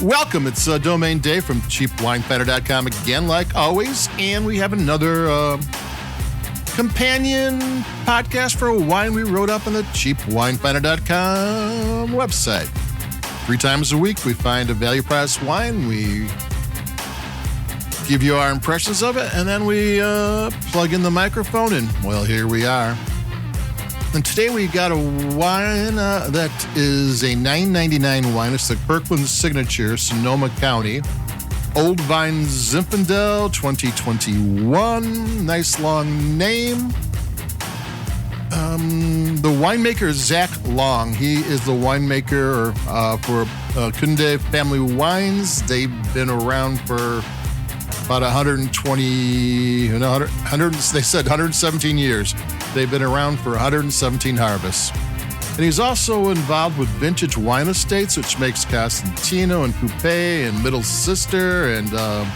Welcome. It's Domain Day from cheapwinefinder.com again, like always. And we have another companion podcast for a wine we wrote up on the cheapwinefinder.com website. 3 times a week, we find a value price wine. We give you our impressions of it, and then we plug in the microphone, and, well, here we are. And today we got a wine that is a $9.99 wine. It's the Kirkland Signature, Sonoma County. Old Vine Zinfandel 2021. Nice long name. The winemaker is Zach Long. He is the winemaker for Kunde Family Wines. They've been around for about 117 years. They've been around for 117 harvests. And he's also involved with Vintage Wine Estates, which makes Costantino and Coupe and Middle Sister and a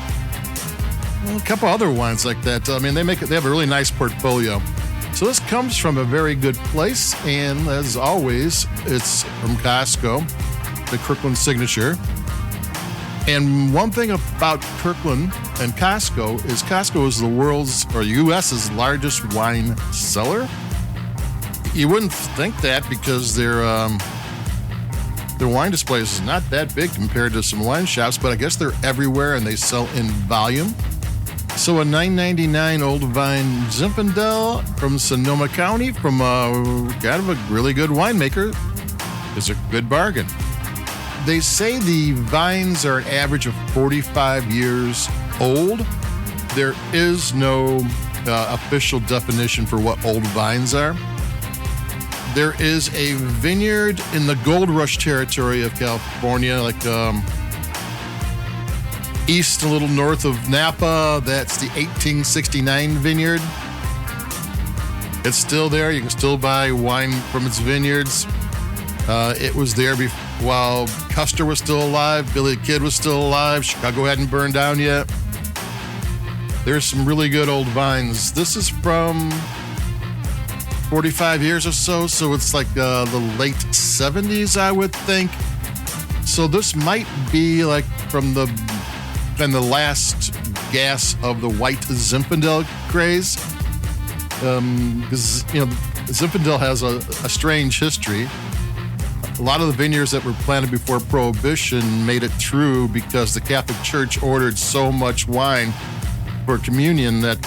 couple other wines like that. I mean, they have a really nice portfolio. So this comes from a very good place, and as always, it's from Costco, the Kirkland Signature. And one thing about Kirkland and Costco is the world's or U.S.'s largest wine seller. You wouldn't think that because their wine displays is not that big compared to some wine shops, but I guess they're everywhere and they sell in volume. So a $9.99 Old Vine Zinfandel from Sonoma County from kind of a really good winemaker is a good bargain. They say the vines are an average of 45 years old. There is no official definition for what old vines are. There is a vineyard in the Gold Rush territory of California, like east, a little north of Napa. That's the 1869 vineyard. It's still there. You can still buy wine from its vineyards. It was there while Custer was still alive, Billy the Kid was still alive, Chicago hadn't burned down yet. There's some really good old vines. This is from 45 years or so it's like the late 70s, I would think. So this might be like from the last gas of the white Zinfandel craze. Because, Zinfandel has a strange history. A lot of the vineyards that were planted before Prohibition made it through because the Catholic Church ordered so much wine for communion that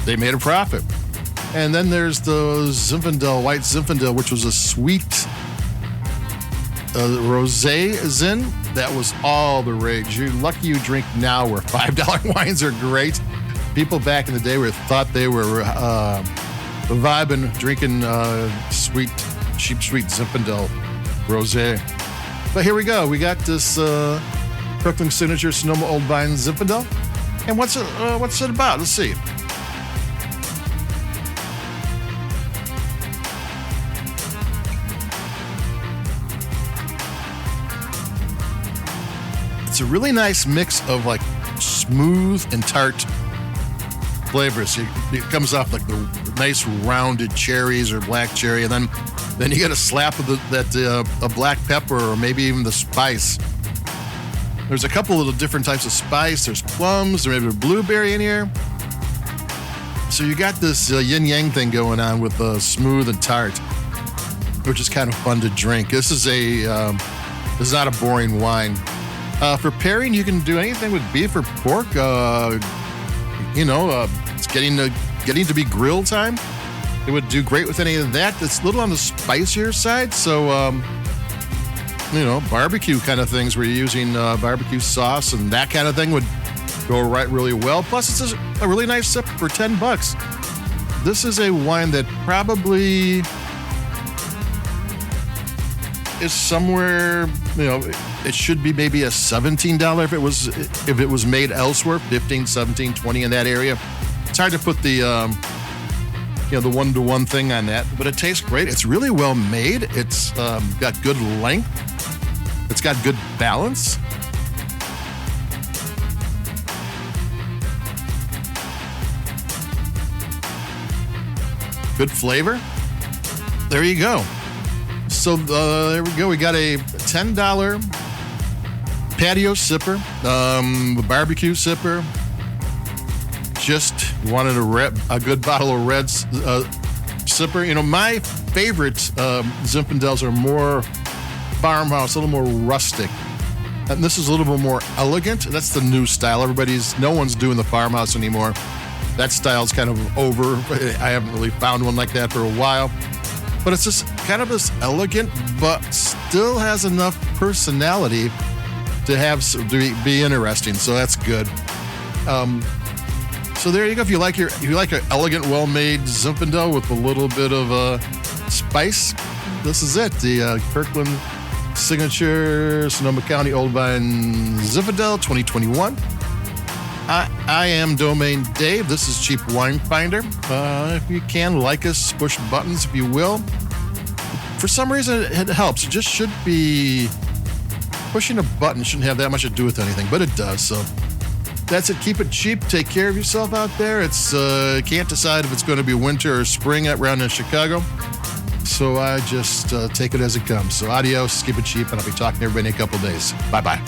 they made a profit. And then there's the Zinfandel, white Zinfandel, which was a sweet rosé Zin. That was all the rage. You're lucky you drink now where $5 wines are great. People back in the day thought they were vibing, drinking cheap sweet Zinfandel rosé. But here we go. We got this Kirkland Signature Sonoma Old Vine Zinfandel. And what's it about? Let's see. It's a really nice mix of like smooth and tart flavors. It comes off like the nice rounded cherries or black cherry, and then you get a slap of a black pepper or maybe even the spice. There's a couple of different types of spice. There's plums, there may be a blueberry in here. So you got this yin-yang thing going on with smooth and tart, which is kind of fun to drink. This is not a boring wine. For pairing, you can do anything with beef or pork. It's getting to be grill time. It would do great with any of that. It's a little on the spicier side, so barbecue kind of things where you're using barbecue sauce and that kind of thing would go right really well. Plus, it's a really nice sip for $10. This is a wine that probably is somewhere, it should be maybe a $17 if it was made elsewhere, 15, 17, 20 in that area. It's hard to put the the one-to-one thing on that, but it tastes great. It's really well made. It's got good length. It's got good balance. Good flavor. There you go. So there we go. We got a $10 patio sipper, a barbecue sipper. Just wanted a good bottle of red sipper. You know, my favorite Zinfandels are more farmhouse, a little more rustic. And this is a little bit more elegant. That's the new style. No one's doing the farmhouse anymore. That style's kind of over. I haven't really found one like that for a while. But it's just kind of this elegant, but still has enough personality to be interesting. So that's good. So there you go. If you like an elegant, well-made Zinfandel with a little bit of spice, this is it. The Kirkland Signature Sonoma County Old Vine Zinfandel 2021. I am Domain Dave. This is Cheap Wine Finder. If you can, like us, push buttons if you will. For some reason, it helps. It just should be pushing a button. Shouldn't have that much to do with anything, but it does. So that's it. Keep it cheap. Take care of yourself out there. It's can't decide if it's going to be winter or spring around in Chicago. So I just take it as it comes. So adios. Keep it cheap, and I'll be talking to everybody in a couple days. Bye-bye.